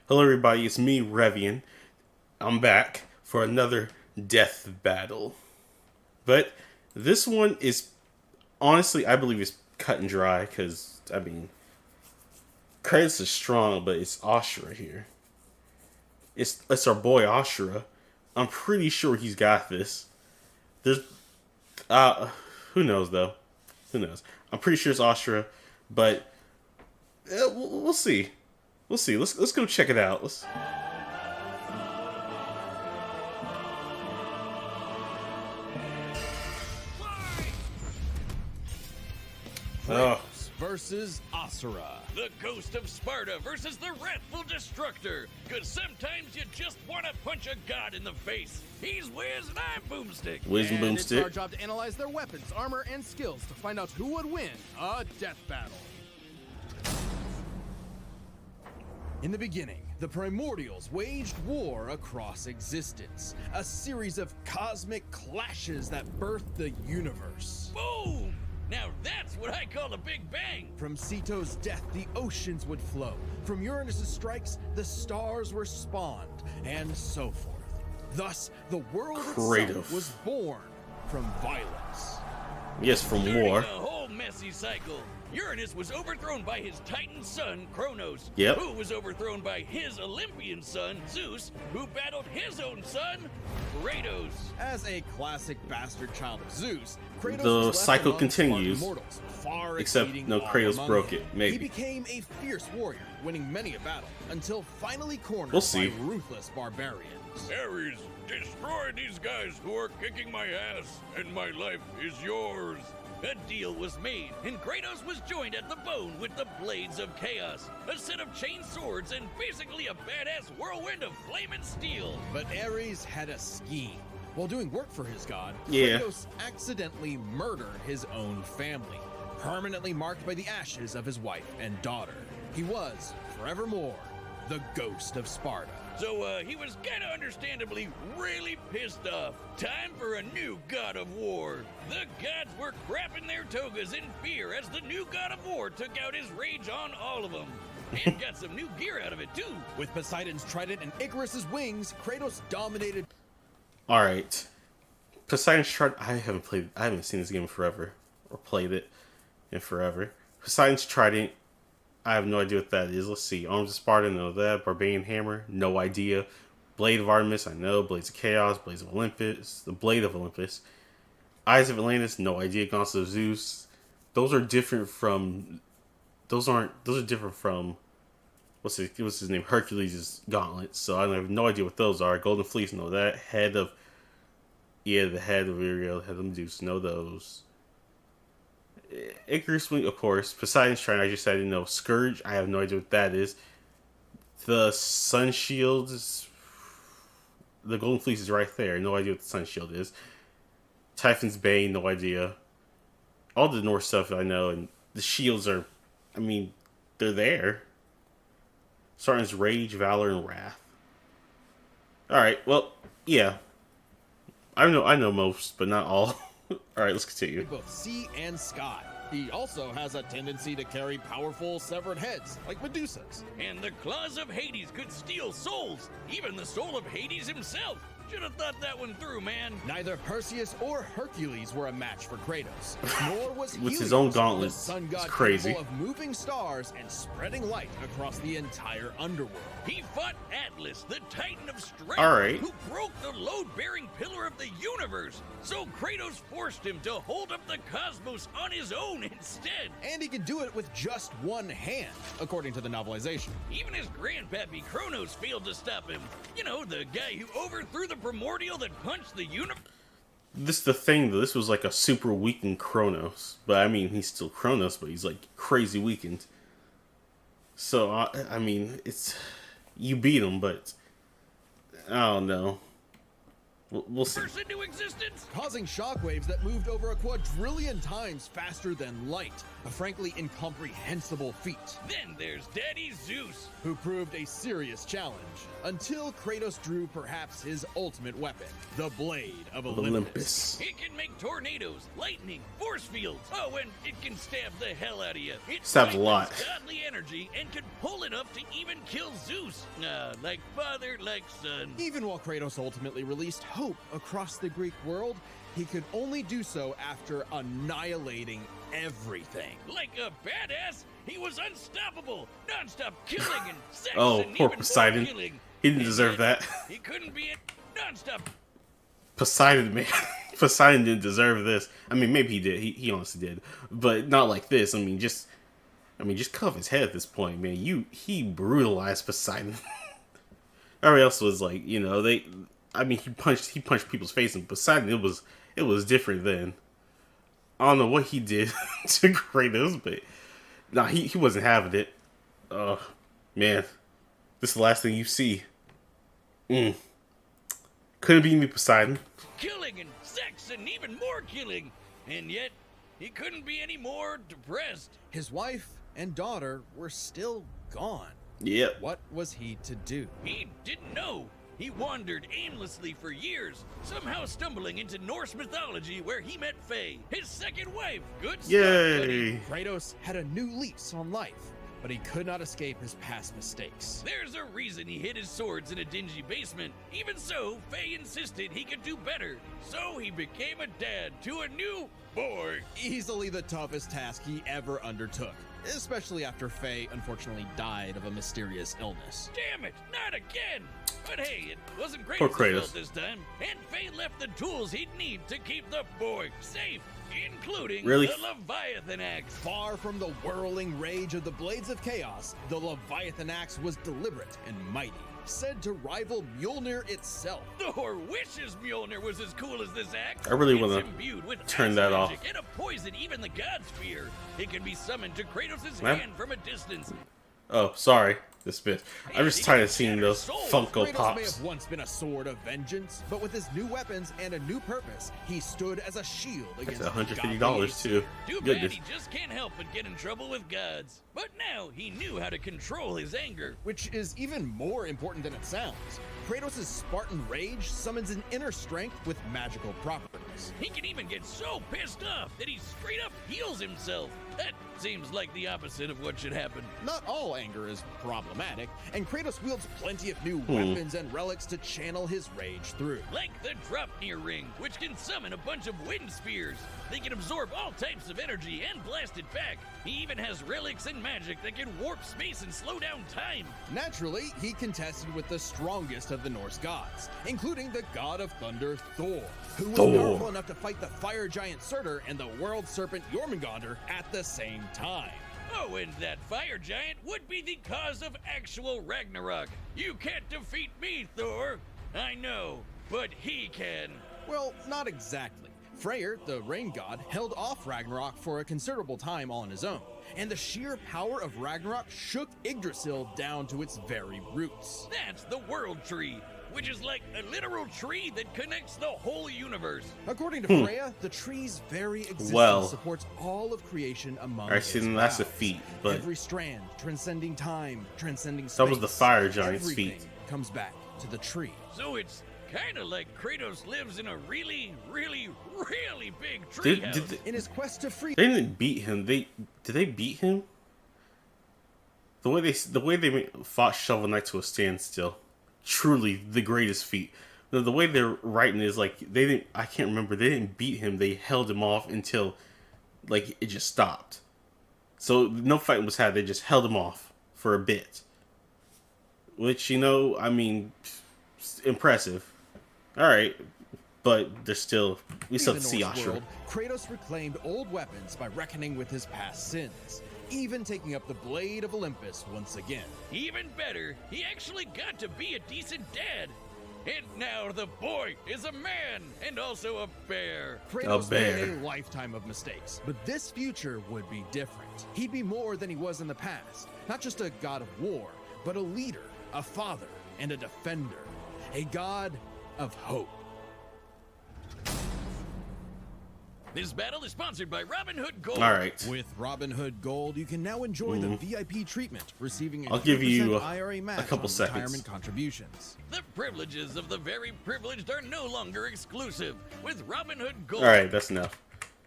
Hello, everybody. It's me, Revian. I'm back for another death battle. But this one is honestly, I believe, it's cut and dry because Kratos is strong, but it's Asura here. It's our boy Asura. I'm pretty sure he's got this. There's uh, who knows though? Who knows? I'm pretty sure it's Asura, but we'll see. We'll see. Let's go check it out. Let's. Oh, Kratos versus Asura. The Ghost of Sparta versus the Wrathful Destructor. Cause sometimes you just wanna punch a god in the face. He's Wiz and I'm Boomstick. Wiz and And it's our Boomstick. job to analyze their weapons, armor, and skills to find out who would win a death battle. In the beginning, the Primordials waged war across existence, a series of cosmic clashes that birthed the universe. Boom! Now that's what I call a big bang. From Ceto's death, the oceans would flow. From Uranus's strikes, the stars were spawned, and so forth. Thus, the world Kratos. itself was born from violence. Yes, from During war. the whole messy cycle, Uranus was overthrown by his Titan son, Kronos, Yep. who was overthrown by his Olympian son, Zeus, who battled his own son, Kratos. As a classic bastard child of Zeus, Kratos The was left cycle among continues, Spartan mortals, far except exceeding no, all Kratos among broke them. it, maybe. He became a fierce warrior, winning many a battle, until finally cornered We'll see. by ruthless barbarians. Ares, destroy these guys who are kicking my ass, and my life is yours. A deal was made, and Kratos was joined at the bone with the Blades of Chaos, a set of chain swords and basically a badass whirlwind of flame and steel. But Ares had a scheme. While doing work for his god, Yeah. Kratos accidentally murdered his own family, permanently marked by the ashes of his wife and daughter. He was, forevermore, the Ghost of Sparta. So, he was kinda understandably really pissed off. Time for a new god of war. The gods were crapping their togas in fear as the new god of war took out his rage on all of them. And got some new gear out of it, too. With Poseidon's trident and Icarus's wings, Kratos dominated. All right. Poseidon's Trident. I haven't seen this game in forever, or played it in forever. Poseidon's Trident. I have no idea what that is. Let's see. Arms of Sparta, know that. Barbarian Hammer, no idea. Blade of Artemis, I know. Blades of Chaos, Blades of Olympus, the Blade of Olympus. Eyes of Atlantis, no idea. Gauntlet of Zeus. Those are different from. Those are different from. What's his name? Hercules' gauntlets. So I have no idea what those are. Golden Fleece, know that. The head of Uriel, head of Medusa, know those. Icarus Wing, of course. Poseidon's Trident, I just said I didn't know. Scourge, I have no idea what that is. The Sun Shield is. The Golden Fleece is right there. No idea what the Sun Shield is. Typhon's Bane, no idea. All the Norse stuff I know, and the shields are. They're there. Sarton's Rage, Valor, and Wrath. Alright, well, yeah. I know most, but not all. Alright, let's continue. Both sea and sky. He also has a tendency to carry powerful severed heads, like Medusa's. And the claws of Hades could steal souls, even the soul of Hades himself. Should have thought that one through, man. Neither Perseus or Hercules were a match for Kratos, nor was With Helios, his own the gauntlets. sun god It's crazy. capable of moving stars and spreading light across the entire underworld. He fought Atlas, the Titan of Strength, All right. who broke the load-bearing pillar of the universe. So Kratos forced him to hold up the cosmos on his own instead. And he could do it with just one hand, according to the novelization. Even his grandpappy Kronos failed to stop him. You know, the guy who overthrew the primordial that punched the universe. This is the thing, though. This was like a super weakened Kronos. But, he's still Kronos, but he's like crazy weakened. So, it's. You beat him, but. I don't know. We'll see. Burst into existence? causing shockwaves that moved over a quadrillion times faster than light, a frankly incomprehensible feat, Then there's Daddy Zeus. who proved a serious challenge until Kratos drew perhaps his ultimate weapon, the Blade of Olympus. It can make tornadoes, lightning, force fields. Oh, and it can stab the hell out of you. It Stabs a lot. lightens godly energy and can pull enough to even kill Zeus. Like father, like son. Even while Kratos ultimately released hope across the Greek world, he could only do so after annihilating everything. Like a badass, he was unstoppable, non-stop killing and sex Oh, and poor even more Poseidon. killing. He didn't And deserve yet, that. He couldn't be it non-stop. Poseidon, man. Poseidon didn't deserve this. I mean, maybe he did. He honestly did, but not like this. I mean, just cut off his head at this point, man. He brutalized Poseidon. Everybody else was like, he punched people's face, and Poseidon, it was different then. I don't know what he did to Kratos, but nah, he wasn't having it. Oh man, this is the last thing you see. Couldn't be me, Poseidon. Killing and sex and even more killing. And yet, he couldn't be any more depressed. His wife and daughter were still gone. Yep. What was he to do? He didn't know. He wandered aimlessly for years, somehow stumbling into Norse mythology where he met Faye, his second wife. Good stuff, buddy. Yay. Kratos had a new lease on life, but he could not escape his past mistakes. There's a reason he hid his swords in a dingy basement. Even so, Faye insisted he could do better. So he became a dad to a new boy. Easily the toughest task he ever undertook, especially after Faye unfortunately died of a mysterious illness. Damn it, not again! But hey, it wasn't Poor Kratos' Kratos. fault this time. And Faye left the tools he'd need to keep the boy safe, including Really? the Leviathan axe. Far from the whirling rage of the Blades of Chaos, the Leviathan axe was deliberate and mighty, said to rival Mjolnir itself. Thor wishes Mjolnir was as cool as this axe. I really It's wanna imbued with turn ice that off. magic and a poison even the gods fear. It can be summoned to Kratos' Ma'am? hand from a distance. Oh, sorry. This bit. I'm just tired of seeing those Souls. Funko Kratos may Pops. have once been a sword of vengeance, but with his new weapons and a new purpose, he stood as a shield That's against $150 too. Too bad Goodness. he just can't help but get in trouble with gods. But now he knew how to control his anger. which is even more important than it sounds. Kratos' Spartan rage summons an inner strength with magical properties. He can even get so pissed off that he straight up heals himself. That seems like the opposite of what should happen. Not all anger is problematic, and Kratos wields plenty of new weapons and relics to channel his rage through. Like the Dropnir ring, which can summon a bunch of wind spears. They can absorb all types of energy and blast it back. He even has relics and magic that can warp space and slow down time. Naturally, he contested with the strongest of the Norse gods, including the god of thunder Thor, who was Thor. powerful enough to fight the fire giant Surtur and the world serpent Jormungandr at the same time. Oh, and that fire giant would be the cause of actual Ragnarok. You can't defeat me, Thor. I know, but he can. Well, not exactly. Freyr, the rain god, held off Ragnarok for a considerable time on his own, and the sheer power of Ragnarok shook Yggdrasil down to its very roots. That's the World Tree, which is like a literal tree that connects the whole universe. According to Freya, the tree's very existence Well. supports all of creation among Alright, see, its then that's a boughs. feat, but Every strand, transcending time, transcending space. that was the fire giant's everything feat. comes back to the tree. So it's kind of like Kratos lives in a really, really, really big Did, treehouse. did they, In his quest to free they didn't beat him. Did they beat him? The way they fought Shovel Knight to a standstill, truly the greatest feat. The way they're writing is like they didn't. I can't remember. They didn't beat him. They held him off until like it just stopped. So no fight was had. They just held him off for a bit, which I mean, impressive. All right, but there's still we still the have to see Norse Asura. world, Kratos reclaimed old weapons by reckoning with his past sins, even taking up the Blade of Olympus once again. Even better, he actually got to be a decent dad. And now the boy is a man and also a bear. Kratos bear. made a lifetime of mistakes, but this future would be different. He'd be more than he was in the past. Not just a god of war, but a leader, a father, and a defender. A god of hope. This battle is sponsored by Robin Hood Gold. All right. With Robin Hood Gold, you can now enjoy the VIP treatment, receiving a I'll give you 3% IRA match a couple on seconds. retirement contributions. The privileges of the very privileged are no longer exclusive with Robin Hood Gold. All right, that's enough.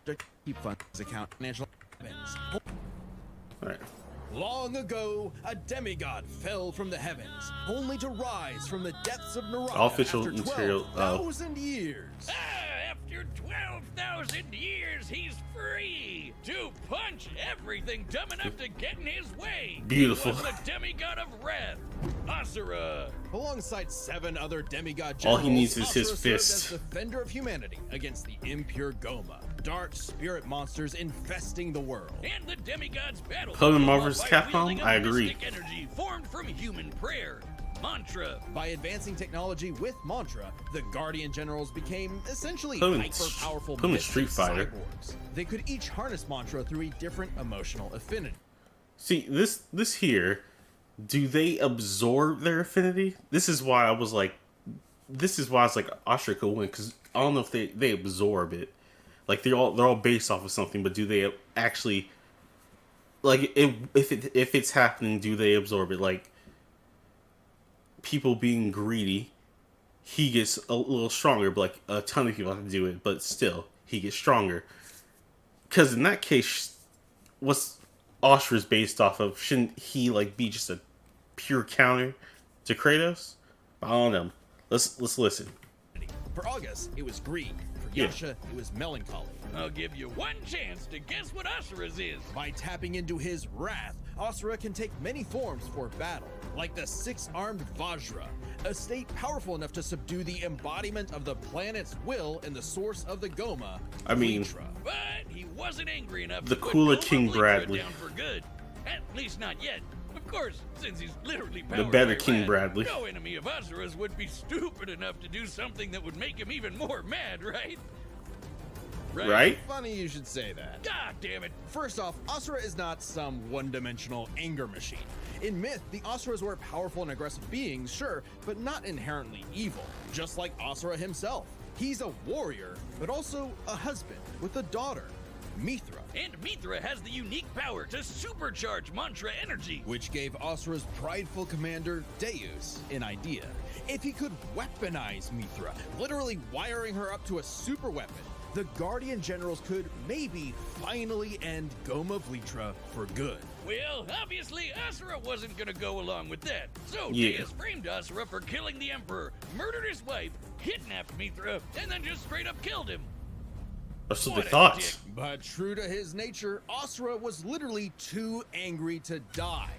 To keep funds account financial events. All right. Long ago, a demigod fell from the heavens, only to rise from the depths of Naraka All official after material. 12,000 years. After 12,000 years, he's free to punch everything dumb enough to get in his way. Beautiful. He was the demigod of wrath, Asura. Alongside 7 other demigod All generals, he needs is his Asura served fist. as defender of humanity against the impure Goma, dark spirit monsters infesting the world. And the demigods battled Put in Goma Marvel vs. by Capcom? wielding a I agree. mystic energy formed from human prayer, mantra. By advancing technology with mantra, the Guardian Generals became essentially Put 'em in- hyper-powerful put 'em in mythic Street Fighter. cyborgs. They could each harness mantra through a different emotional affinity. See, this here, do they absorb their affinity? This is why I was like, Asura could win, because I don't know if they absorb it. Like they're all based off of something, but do they actually, like, if it's happening, do they absorb it? Like people being greedy, he gets a little stronger, but like a ton of people have to do it, but still he gets stronger. Because in that case, what's Asura's based off of? Shouldn't he like be just a pure counter to Kratos? I don't know. Let's listen. For August, it was greed. For Yeah. Yasha, it was melancholy. I'll give you one chance to guess what Asura's is. By tapping into his wrath, Asura can take many forms for battle, like the 6-armed Vajra, a state powerful enough to subdue the embodiment of the planet's will and the source of the Goma, I mean, Vitra. But he wasn't angry enough The to put cooler Goma King Bleaker Bradley. down for good. At least not yet. Of course, since he's literally The powered better by King wrath, Bradley. no enemy of Asura's would be stupid enough to do something that would make him even more mad, right? Right? Funny you should say that. God damn it. First off, Asura is not some one-dimensional anger machine. In myth, the Asuras were powerful and aggressive beings, sure, but not inherently evil, just like Asura himself. He's a warrior, but also a husband with a daughter, Mithra, And Mithra has the unique power to supercharge mantra energy. which gave Asura's prideful commander, Deus, an idea. If he could weaponize Mithra, literally wiring her up to a super weapon, the Guardian Generals could maybe finally end Goma Vlitra for good. Well, obviously, Asura wasn't gonna go along with that. So Yeah. Deus framed Asura for killing the Emperor, murdered his wife, kidnapped Mithra, and then just straight up killed him. That's what What they a thought. dick. But true to his nature, Asura was literally too angry to die.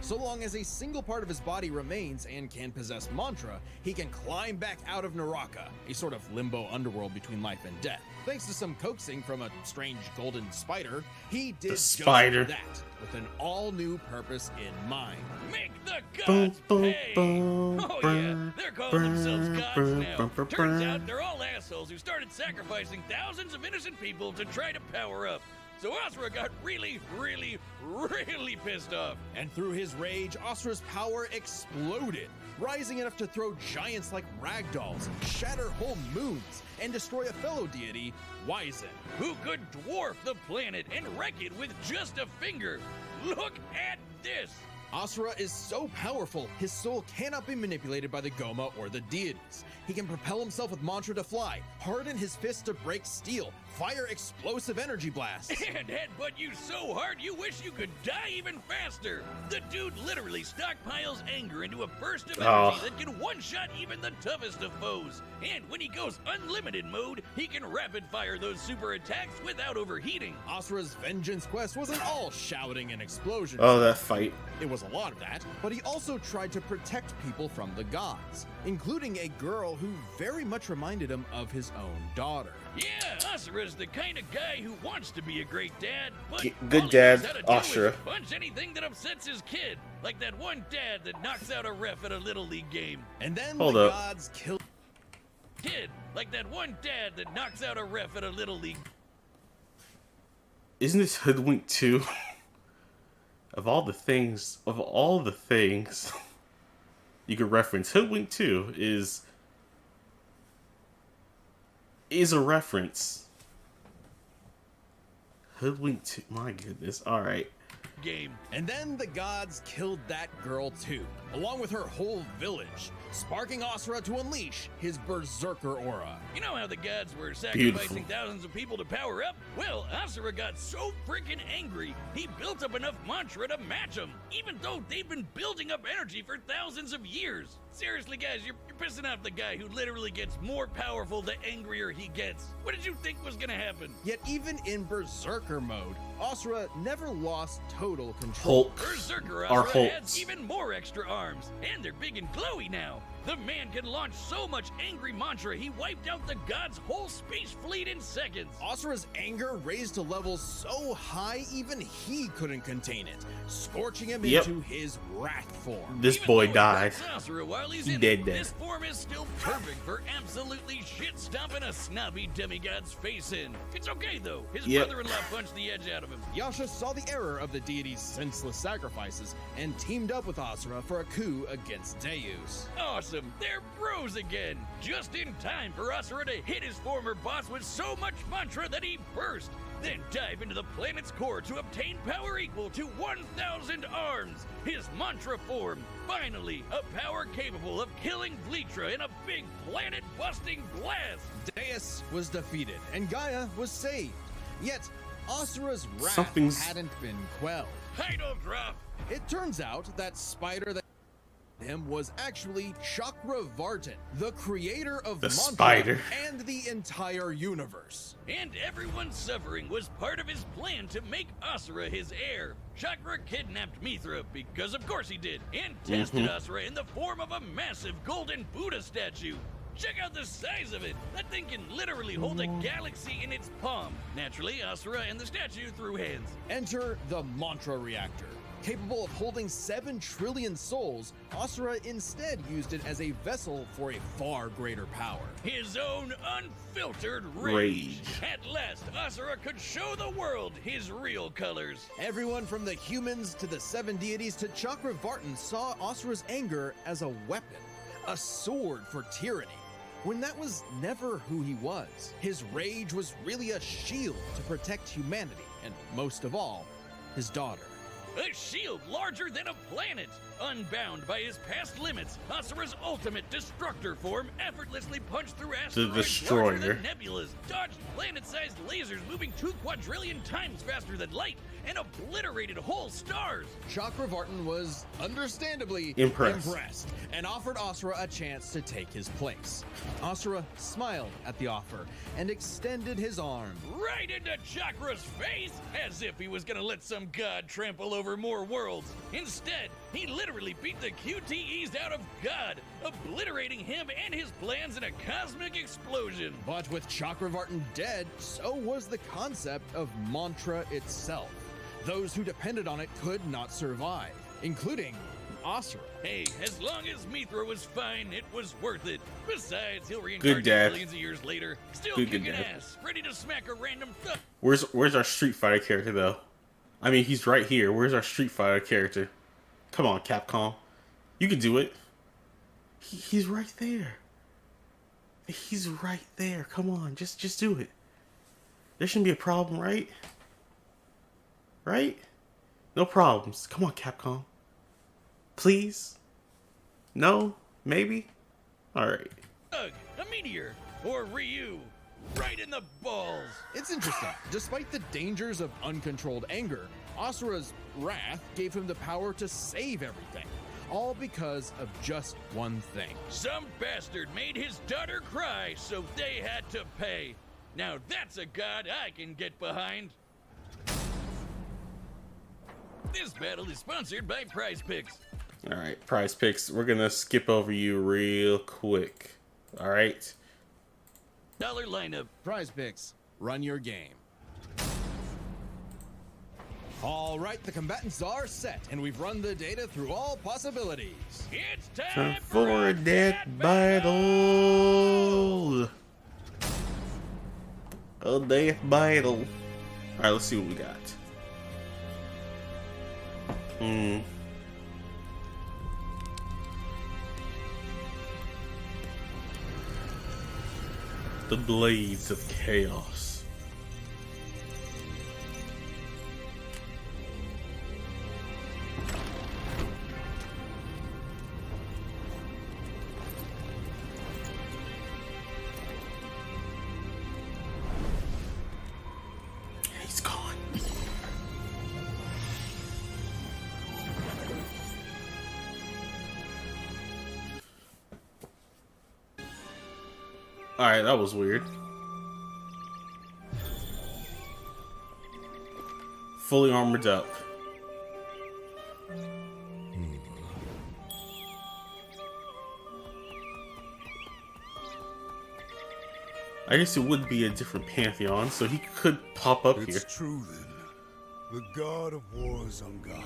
So long as a single part of his body remains and can possess mantra, he can climb back out of Naraka, a sort of limbo underworld between life and death. Thanks to some coaxing from a strange golden spider, he did just spider. that, with an all-new purpose in mind. Make the Boom, gods boom, pay! boom, Oh yeah, burn, they're calling burn, themselves gods burn, now. burn, burn, Turns burn. out they're all assholes who started sacrificing thousands of innocent people to try to power up. So Asura got really, really, really pissed off. And through his rage, Asura's power exploded, rising enough to throw giants like ragdolls, shatter whole moons, and destroy a fellow deity, Wyzen. Who could dwarf the planet and wreck it with just a finger? Look at this! Asura is so powerful, his soul cannot be manipulated by the Goma or the deities. He can propel himself with mantra to fly, harden his fist to break steel, fire explosive energy blasts. And headbutt you so hard you wish you could die even faster. The dude literally stockpiles anger into a burst of energy that can one-shot even the toughest of foes. And when he goes unlimited mode, he can rapid-fire those super attacks without overheating. Asura's vengeance quest wasn't all shouting and explosions. Oh, that fight. It was a lot of that, but he also tried to protect people from the gods, including a girl who very much reminded him of his own daughter. Yeah, Asura's the kind of guy who wants to be a great dad, but Good all he dad, knows how to do is Asura. punch anything that upsets his kid, like that one dad that knocks out a ref at a little league game. And then Hold the up. gods killed. Kid, like that one dad that knocks out a ref at a little league. Isn't this Hoodwink 2? Of all the things you could reference, Hoodwink 2 is a reference Hoodwinked. My goodness. All right. Game. And then the gods killed that girl too, along with her whole village, sparking Asura to unleash his berserker aura. You know how the gods were Beautiful. sacrificing thousands of people to power up? Well, Asura got so freaking angry, he built up enough mantra to match them, even though they've been building up energy for thousands of years. Seriously, guys, you're pissing off the guy who literally gets more powerful the angrier he gets. What did you think was gonna happen? Yet even in berserker mode, Asura never lost total control. Hulk. Berserker Our Asura Hulks. has even more extra arms, and they're big and glowy now. The man can launch so much angry mantra, he wiped out the god's whole space fleet in seconds. Asura's anger raised to levels so high even he couldn't contain it, scorching him Yep. into his wrath form. This Even boy though it died. hurts Asura while he's He in dead it, dead. this form is still perfect for absolutely shit-stomping a snobby demigod's face in. It's okay, though. His Yep. brother-in-law punched the edge out of him. Yasha saw the error of the deity's senseless sacrifices and teamed up with Asura for a coup against Deus. Awesome, they're bros again. Just in time for Asura to hit his former boss with so much mantra that he burst. Then dive into the planet's core to obtain power equal to 1,000 arms. His mantra form. Finally, a power capable of killing Vlitra in a big planet-busting blast. Deus was defeated and Gaia was saved. Yet, Asura's wrath Something's- hadn't been quelled. Idle drop. It turns out that spider that him was actually Chakravartin, the creator of The mantra spider. and the entire universe. And everyone's suffering was part of his plan to make Asura his heir. Chakra kidnapped Mithra, because of course he did, and tested Asura in the form of a massive golden Buddha statue. Check out the size of it. That thing can literally hold a galaxy in its palm. Naturally, Asura and the statue threw hands. Enter the mantra reactor. Capable of holding 7 trillion souls, Asura instead used it as a vessel for a far greater power. His own unfiltered rage. Rage. At last, Asura could show the world his real colors. Everyone from the humans to the 7 deities to Chakravartin saw Asura's anger as a weapon, a sword for tyranny, when that was never who he was. His rage was really a shield to protect humanity, and most of all, his daughter. A shield larger than a planet. Unbound by his past limits, Asura's ultimate destructor form effortlessly punched through asteroids Destroyer. larger than nebulas, dodged planet-sized lasers moving 2 quadrillion times faster than light, and obliterated whole stars. Chakravartin was understandably Impressed. and offered Asura a chance to take his place. Asura smiled at the offer and extended his arm. Right into Chakra's face, as if he was gonna let some god trample over more worlds. Instead, he literally beat the QTEs out of God, obliterating him and his plans in a cosmic explosion. But with Chakravartin dead, so was the concept of mantra itself. Those who depended on it could not survive, including Asura. Hey, as long as Mithra was fine, it was worth it. Besides, he'll reincarnate Good dad. millions of years later, still Good kicking dad. ass, ready to smack a random thug. Where's our Street Fighter character though? I mean, he's right here. Where's our Street Fighter character? Come on, Capcom. You can do it. He's right there. He's right there. Come on, just do it. There shouldn't be a problem, right? Right? No problems. Come on, Capcom. Please? No? Maybe? Alright. Thug, a meteor, or Ryu, right in the balls. It's interesting. Despite the dangers of uncontrolled anger, Asura's wrath gave him the power to save everything. All because of just one thing. Some bastard made his daughter cry, so they had to pay. Now that's a god I can get behind. This battle is sponsored by Prize Picks. Alright, Prize Picks. We're gonna skip over you real quick. Alright? Dollar lineup. Prize Picks, run your game. All right, the combatants are set, and we've run the data through all possibilities. It's time Time for a death battle! A death battle. Alright, let's see what we got. The Blades of Chaos. Alright, that was weird. Fully armored up. I guess it would be a different pantheon, so he could pop up here. It's true then. The god of war is on Gaia.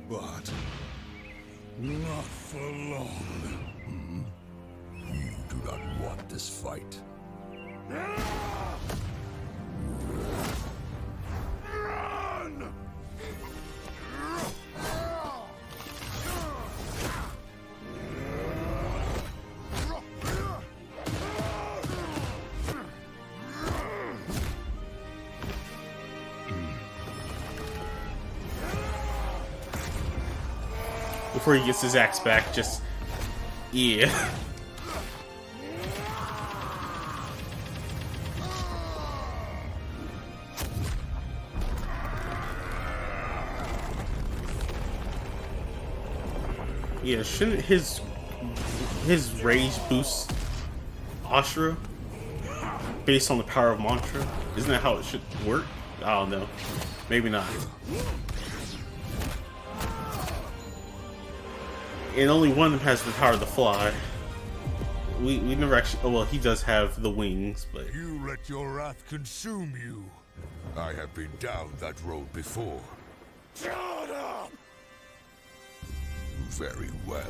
But not for long. You do not want this fight. Run! Before he gets his axe back, just... yeah. Yeah, shouldn't his rage boost Asura based on the power of mantra? Isn't that how it should work? I don't know. Maybe not. And only one has the power to fly. We never actually... oh, well, he does have the wings, but... You let your wrath consume you. I have been down that road before. Shut up! Very well.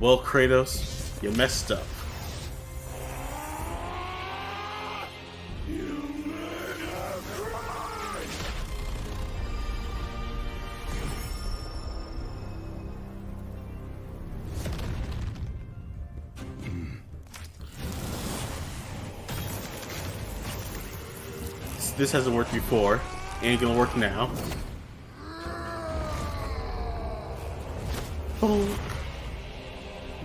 Well, Kratos, you messed up. This hasn't worked before, ain't gonna work now. Oh.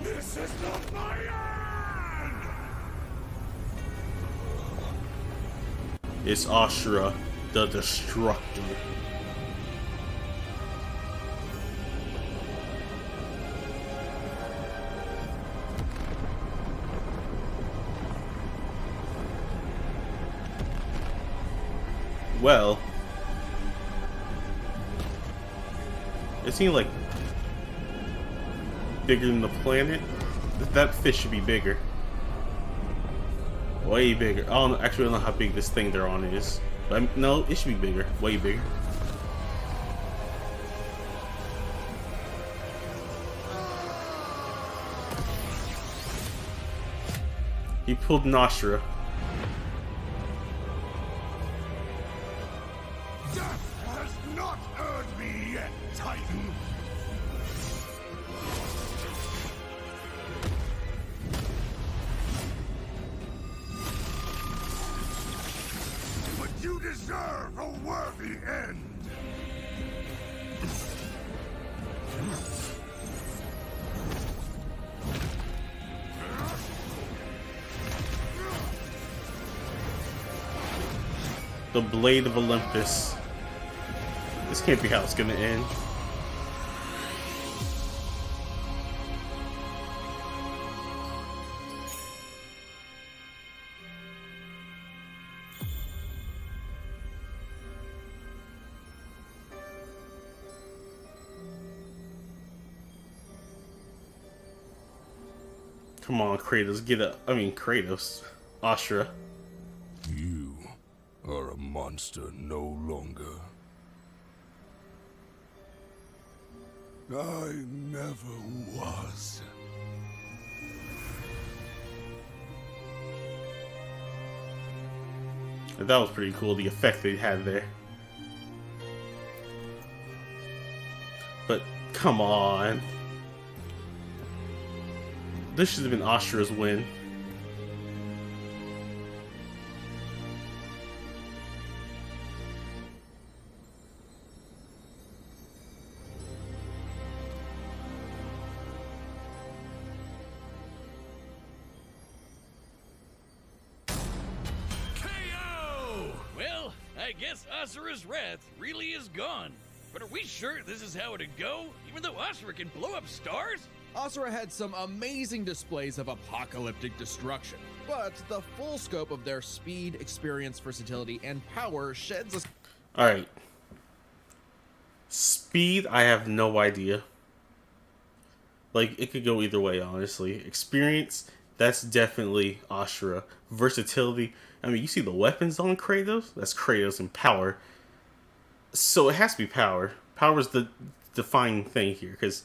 This is not my end! It's Asura, the Destructor. Well, it seemed like bigger than the planet. That fish should be bigger. Way bigger. I don't actually know how big this thing they're on is. But no, it should be bigger. Way bigger. He pulled an Asura. Death has not earned me yet, Titan! But you deserve a worthy end! The Blade of Olympus. This can't be how it's gonna end. Come on, Kratos, get up. I mean, Kratos. Asura. You are a monster no longer. I never was. And that was pretty cool, the effect they had there. But come on. This should have been Asura's win. Well, I guess Asura's wrath really is gone. But are we sure this is how it'd go? Even though Asura can blow up stars? Asura had some amazing displays of apocalyptic destruction, but the full scope of their speed, experience, versatility, and power sheds a... Alright. Speed, I have no idea. Like, it could go either way, honestly. Experience, that's definitely Asura. Versatility, I mean, you see the weapons on Kratos? That's Kratos, and power. So it has to be power. Power is the defining thing here, because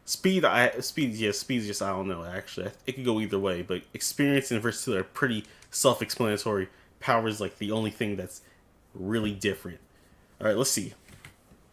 speed is just, I don't know, actually. It could go either way, but experience and versatility are pretty self-explanatory. Power is like the only thing that's really different. Alright, let's see.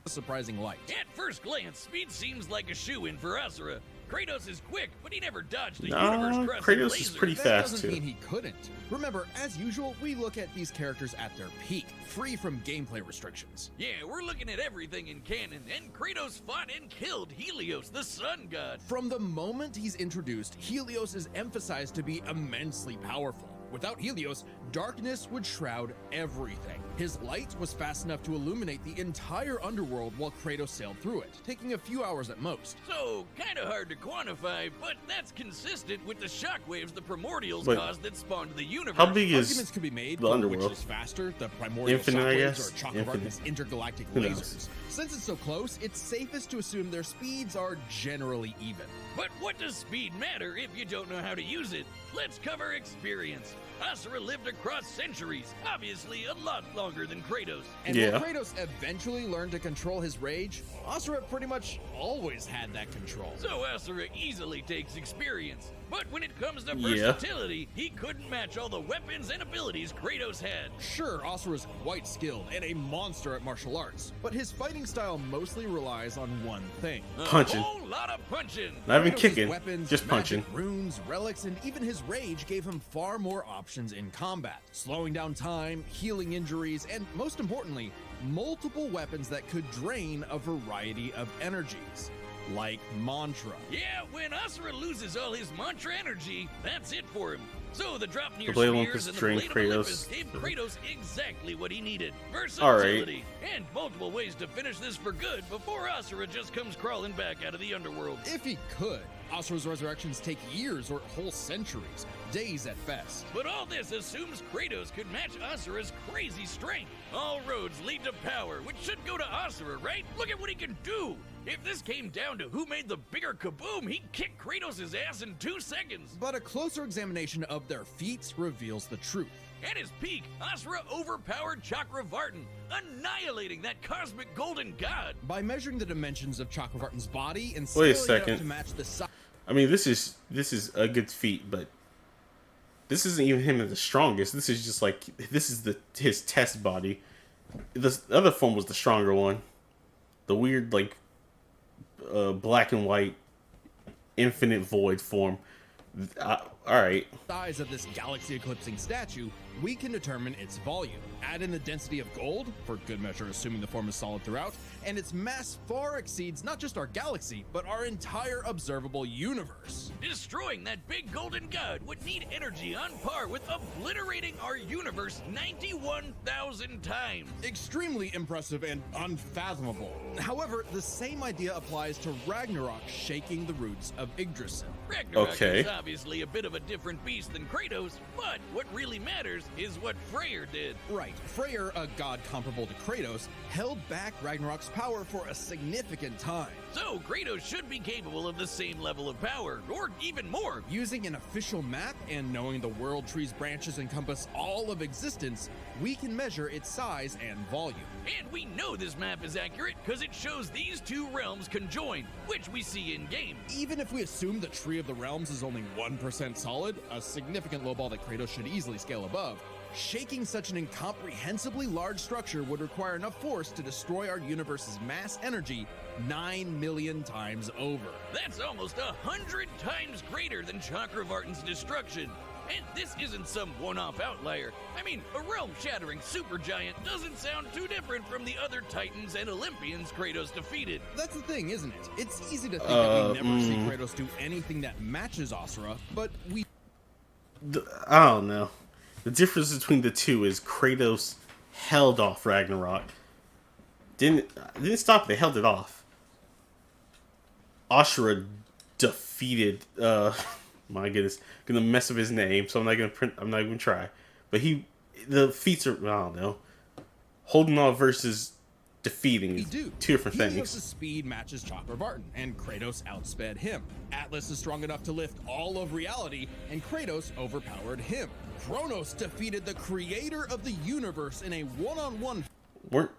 surprising light. At first glance, speed seems like a shoo-in for Asura. Kratos is quick, but he never dodged a universe-crossing Kratos laser. is pretty That fast doesn't too. mean he couldn't. Remember, as usual, we look at these characters at their peak, free from gameplay restrictions. Yeah, we're looking at everything in canon, and Kratos fought and killed Helios, the sun god. From the moment he's introduced, Helios is emphasized to be immensely powerful. Without Helios, darkness would shroud everything. His light was fast enough to illuminate the entire underworld while Kratos sailed through it, taking a few hours at most. So, kinda hard to quantify, but that's consistent with the shockwaves the primordials Wait, caused that spawned the universe. How big is Arguments could be made the for underworld? which is faster, the primordial Infinite, I shockwaves guess? or Infinite. Chakravartin's intergalactic Who knows? lasers. Since it's so close, it's safest to assume their speeds are generally even. But what does speed matter if you don't know how to use it? Let's cover experience. Asura lived across centuries, obviously a lot longer than Kratos. And Yeah. while Kratos eventually learned to control his rage, Asura pretty much always had that control. So Asura easily takes experience. But when it comes to Yeah. versatility, he couldn't match all the weapons and abilities Kratos had. Sure, Asura's quite skilled and a monster at martial arts, but his fighting style mostly relies on one thing. Punching. A whole lot of punching. Not even Kratos' kicking, weapons, just magic, punching. runes, relics, and even his rage gave him far more options in combat, slowing down time, healing injuries, and most importantly, multiple weapons that could drain a variety of energies, like mantra. Yeah, when Asura loses all his mantra energy, that's it for him. So the drop near Blade of Spears Olympus and the drained Blade of Olympus Kratos. gave Kratos exactly what he needed. Versatility. And multiple ways to finish this for good before Asura just comes crawling back out of the underworld. If he could, Asura's resurrections take years or whole centuries, days at best. But all this assumes Kratos could match Asura's crazy strength. All roads lead to power, which should go to Asura, right? Look at what he can do! If this came down to who made the bigger kaboom, he'd kick Kratos' ass in 2 seconds. But a closer examination of their feats reveals the truth. At his peak, Asura overpowered Chakravartin, annihilating that cosmic golden god. By measuring the dimensions of Chakravartin's body and Wait a scaling it up second. to match the size. I mean, this is a good feat, but this isn't even him as the strongest. This is just like his test body. The other form was the stronger one. The weird black and white infinite void form. All right. Size of this galaxy eclipsing statue, we can determine its volume. Add in the density of gold, for good measure assuming the form is solid throughout, and its mass far exceeds not just our galaxy, but our entire observable universe. Destroying that big golden god would need energy on par with obliterating our universe 91,000 times. Extremely impressive and unfathomable. However, the same idea applies to Ragnarok shaking the roots of Yggdrasil. Ragnarok Okay. is obviously a bit of a different beast than Kratos, but what really matters is what Freyr did. Right, Freyr, a god comparable to Kratos, held back Ragnarok's power for a significant time. So Kratos should be capable of the same level of power, or even more. Using an official map and knowing the world tree's branches encompass all of existence, we can measure its size and volume. And we know this map is accurate because it shows these two realms conjoined, which we see in game. Even if we assume the Tree of the Realms is only 1% solid, a significant lowball that Kratos should easily scale above, Shaking such an incomprehensibly large structure would require enough force to destroy our universe's mass energy 9 million times over. That's almost 100 times greater than Chakravartin's destruction. And this isn't some one-off outlier. I mean, a realm-shattering supergiant doesn't sound too different from the other Titans and Olympians Kratos defeated. That's the thing, isn't it? It's easy to think that we never see Kratos do anything that matches Asura, but we... I don't know. The difference between the two is Kratos held off Ragnarok. Didn't stop. They held it off. Asura defeated. My goodness, gonna mess up his name, so I'm not gonna try. But the feats are, I don't know. Holding off versus defeating is two different things. Helios' speed matches Chakravartin, and Kratos outsped him. Atlas is strong enough to lift all of reality, and Kratos overpowered him. Kronos defeated the creator of the universe in a one-on-one. Weren't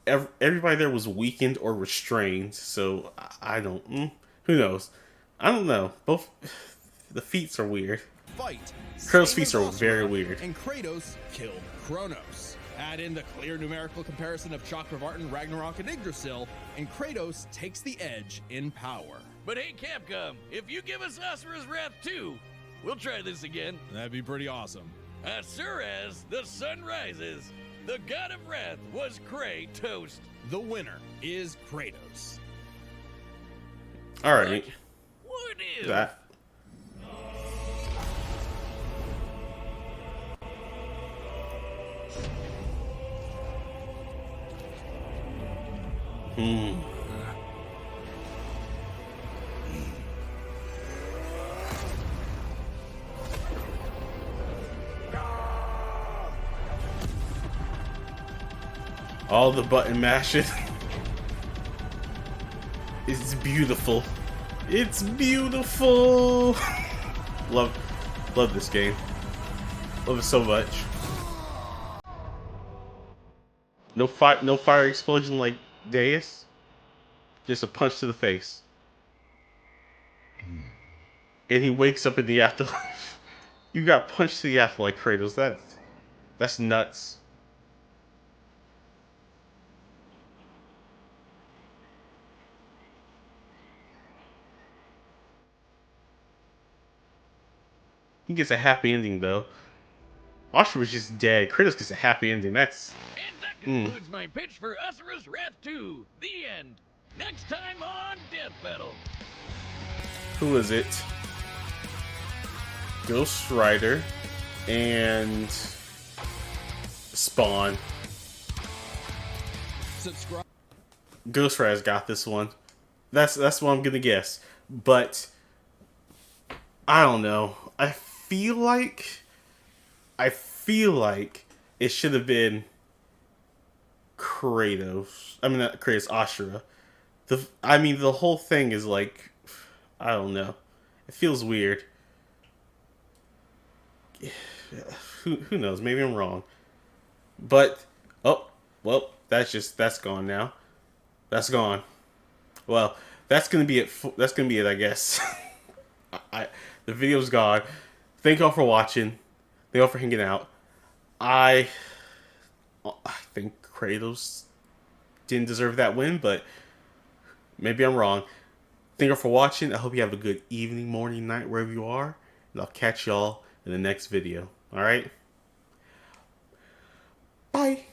everybody there was weakened or restrained? So I don't. Who knows? I don't know. Both the feats are weird. Fight. Kratos' feats are very weird. And Kratos killed Kronos. Add in the clear numerical comparison of Chakravartin, Ragnarok, and Yggdrasil, and Kratos takes the edge in power. But hey, Capcom, if you give us Asura's Wrath 2, we'll try this again. That'd be pretty awesome. Asura's The Sun Rises. The god of wrath was Kratos. The winner is Kratos. All right. What is that? All the button mashing. It's beautiful. It's beautiful. Love this game. Love it so much. No fire explosion like Deus. Just a punch to the face. And he wakes up in the afterlife. You got punched to the afterlife, Kratos. That's nuts. He gets a happy ending though. Asura was just dead. Kratos gets a happy ending. That's. And that concludes my pitch for Asura's Wrath 2. The end. Next time on Death Battle. Who is it? Ghost Rider and Spawn. Subscribe. Ghost Rider's got this one. That's what I'm gonna guess. But I don't know. I feel like it should have been Kratos. I mean, not Kratos, Asura. The whole thing is like, I don't know. It feels weird. Who knows? Maybe I'm wrong. But that's gone now. That's gone. Well, that's gonna be it. That's gonna be it, I guess. The video's gone. Thank y'all for watching. Thank y'all for hanging out. I think Kratos didn't deserve that win, but maybe I'm wrong. Thank y'all for watching. I hope you have a good evening, morning, night, wherever you are. And I'll catch y'all in the next video. Alright? Bye.